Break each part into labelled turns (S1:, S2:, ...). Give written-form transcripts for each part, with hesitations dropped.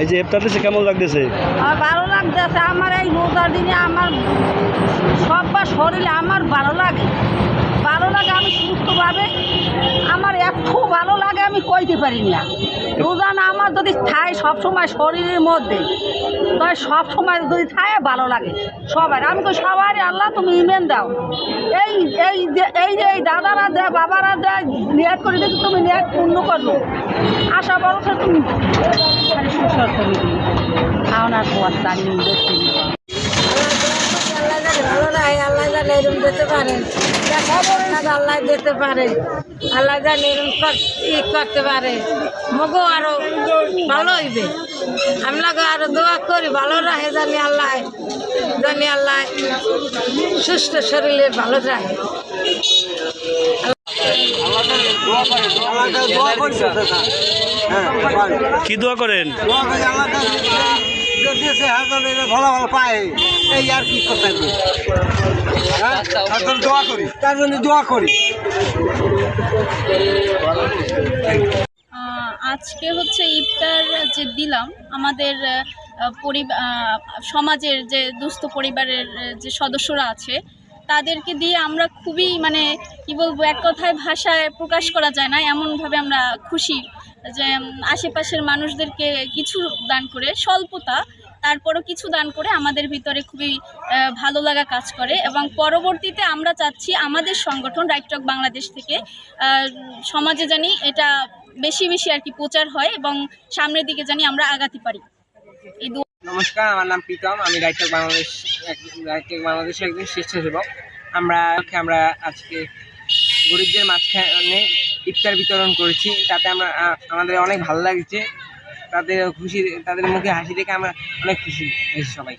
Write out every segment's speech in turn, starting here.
S1: এই যে ইফতার দিছে কেমন লাগতেছে?
S2: আমার ভালো লাগতেছে। আমার এই রোজার দিনে আমার সব শরীরে আমার ভালো লাগে, আমি সুস্থভাবে আমার এত ভালো লাগে আমি কইতে পারি না। রোজা না আমার যদি খায় সবসময় শরীরের মধ্যে, তাই সবসময় যদি খায় ভালো লাগে সবাই। আমি তো সবারই আল্লাহ তুমি ইমেন দাও। এই এই যে এই দাদারা দেয়, বাবারা দেয়, নিয়াত করে দেখি তুমি নিয়াত পূর্ণ করবো। আশা বলো তুমি সুসার করে দিই খাওয়ানোর পর তার দেখছি ভালো লাগে। আল্লাহ জানে এরকম দিতে পারেন, আল্লাহ দিতে পারে, আল্লাহ জানে এরকম করতে পারে। মগো আরো ভালো হইবে, আমরা আরো দোয়া করি ভালো রাখে, জানি আল্লাহ সুস্থ শরীরে ভালো রাখে।
S1: কি দোয়া করেন?
S3: ভালো ভালো পায় এই আর কি করতে দোয়া করি, তার জন্য দোয়া করি।
S4: আজকে হচ্ছে ইফতার যে দিলাম আমাদের সমাজের যে দুস্থ পরিবারের যে সদস্যরা আছে তাদেরকে দিয়ে আমরা খুবই কি বলবো, এক কথায় ভাষায় প্রকাশ করা যায় না এমনভাবে আমরা খুশি যে আশেপাশের মানুষদেরকে কিছু দান করে, স্বল্পতা তারপরও কিছু দান করে আমাদের ভিতরে খুবই ভালো লাগা কাজ করে। এবং পরবর্তীতে আমরা চাচ্ছি আমাদের সংগঠন রাইট টক বাংলাদেশ থেকে সমাজে জানি এটা বেশি বেশি আর কি প্রচার হয় এবং সামনের দিকে জানি আমরা আগাতে পারি।
S5: নমস্কার, আমার নাম প্রীতম, আমি রাইট টক বাংলাদেশের একজন স্বেচ্ছাসেবক। আমরা আজকে গরিবদের মাঝখানে ইফতার বিতরণ করেছি, তাতে আমাদের অনেক ভালো লাগছে। তাদের মুখে হাসি দেখে আমরা অনেক খুশি হয়েছি সবাই।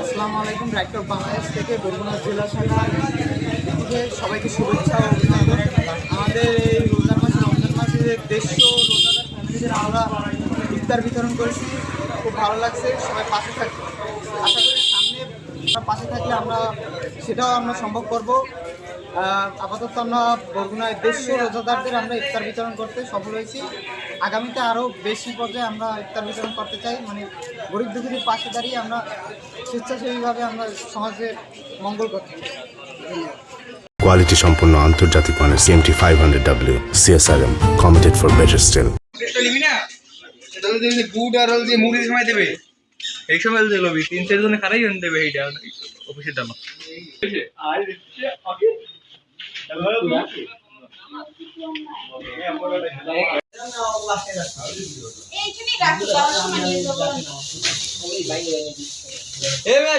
S3: আসসালামু আলাইকুম। রাইট টক বাংলাদেশ থেকে বরগুনা জেলা শাখা থেকে সবাইকে শুভেচ্ছা ও অভিনন্দন। আমাদের এই রমজান মাসে দেশীয় রোজাদার ফ্যামিলিদের আমরা ইফতার বিতরণ করেছি, খুব ভালো লাগছে। সবাই পাশে থাকি, আশা করি সামনে পাশে থাকলে আমরা সেটাও আমরা সম্ভব করব। আপাতত আমরা বরগুনায় দেশীয় রোজাদারদের আমরা ইফতার বিতরণ করতে সফল হয়েছি। আগামীতে আরও বেশি পর্যায়ে আমরা ইফতার বিতরণ করতে চাই, গরিব দুঃখীদের পাশে দাঁড়িয়ে আমরা স্বেচ্ছাসেবীভাবে আমরা সমাজের মঙ্গল করতে চাই।
S6: কোয়ালিটি সম্পন্ন আন্তর্জাতিক মানের CMT 500W CSRM committed for better steel.
S7: Good আর হল যে মুড়ি সময় দেবে এই সময় লবি 3-4 জনে খারাই দেবে এইটা অফিসের দাম।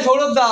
S7: সৌরভ দা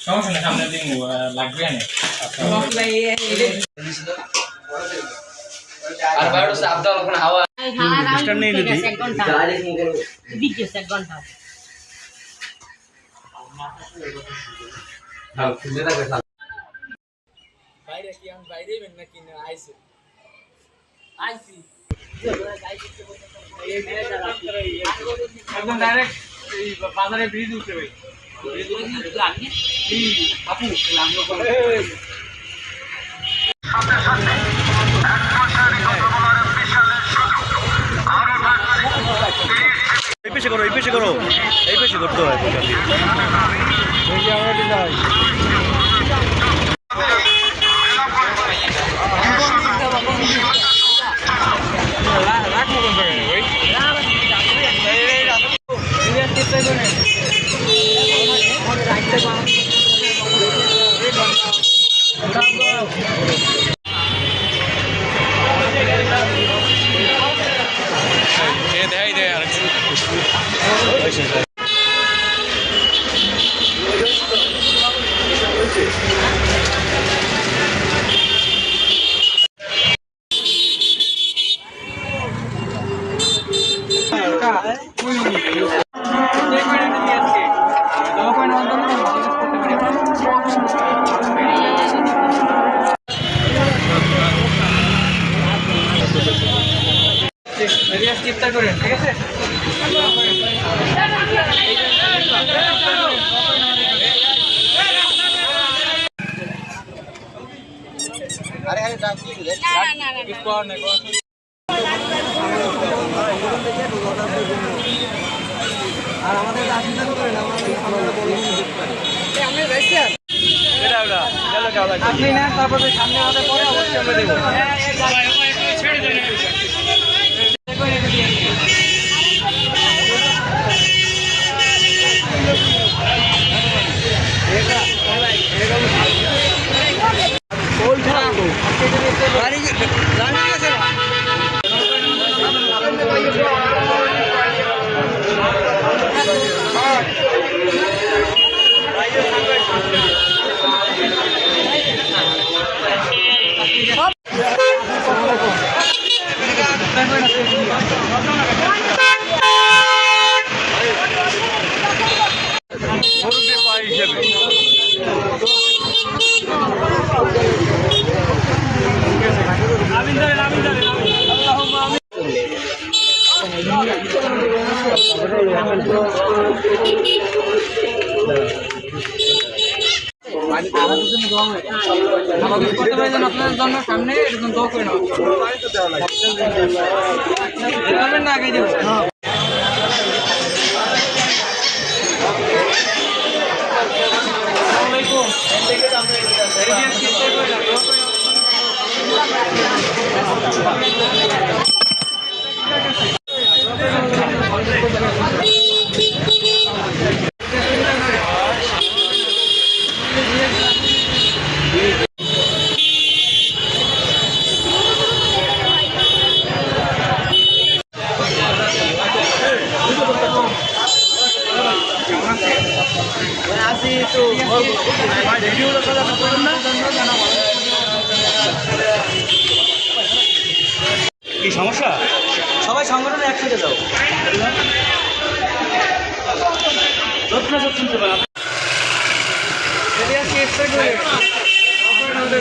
S7: সমস্যা সামনের দিন লাগবে না। আর বাইরে শব্দ ওখানে হাওয়া
S1: স্টার নেই দিদি
S2: 1 ঘন্টা বিকেস 1 ঘন্টা
S7: হাল খুলে রাখবে।
S5: বাইরে কি আমি বাইরেই বেন নাকি না আইছি
S7: একদম ডাইরেক্ট এই বাজারে ব্রিজ উঠে ভাই, ব্রিজ উঠে লাগি এই আপু লাগলো করে সাথে সাথে এক মাসের গতবারের বিশালের সুযোগ আরো
S1: এই পেশে করো এই পেশে করতে হয়।
S5: কাকা ওই উনি যে করে নিয়ে আজকে দোয়া করে না বন্ধু না ভালো কাজ করতে পারি রিয়াজ ইফতার করেন ঠিক আছে
S3: আরে আরে ডাক দিয়ে দে আর আমাদের আশীর্বাদ করেন আমাদের আমরা বলবো আমি রাইসার
S1: এটা চলো যাও লাগবে
S5: আপনি না তারপরে সামনে আমাদের পরে অবশ্যই আমরা দেবো ছেড়ে দেন
S1: মুরব্বী পাই হিসেবে
S5: আমাদের করতে পারি যেন আপনাদের জন্য সামনে এরকম দোয়া করে নেওয়া না আগে দেবো
S1: কি সমস্যা সবাই সংগঠনে একসাথে যাও শুনতে পারেন
S5: আমাদের